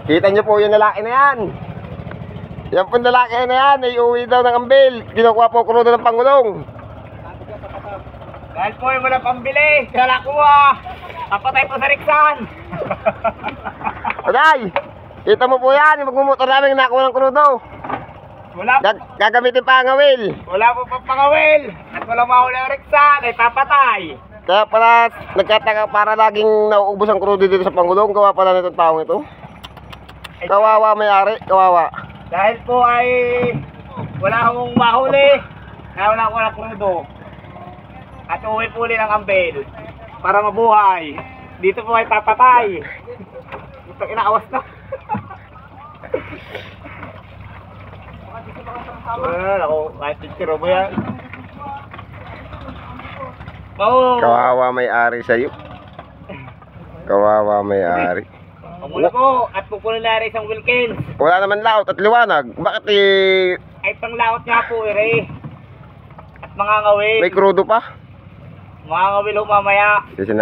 Kita nyo po yung lalaki na yan. Yan po lalaki na yan, ay uwi daw ng ambil. Kinukuha po krudo ng Pangulong. Dahil po yung wala pambili, kala kuha. Papatay po sa Riksan. Aday, kita mo po yan, yung magmumotor namin nakuha ng krudo. Wala po, Gagamitin pa ang awil. wala po pang pangawil. At walang mahuli ang Riksan, ay papatay. Kaya pala nagkataka para laging nauubos ang krudo dito sa Pangulong. Gawa pala nitong taong ito. Kawawa may-ari, kawawa. Dahil po ay wala akong mahuli, kaya wala ko ng krudo. At uwi po ulit ng ambel para mabuhay. Dito po ay papatay. Ito inaawas na. Ako, kahit picture mo yan. Kawawa may-ari sa'yo. Kawawa may-ari. Mula po, at pupunin na rin isang Wilkins. Wala naman laot at liwanag. Bakit Ay panglaot nga po At mga ngawil. may krudo pa? Mga ngawil ho mamaya. Kasi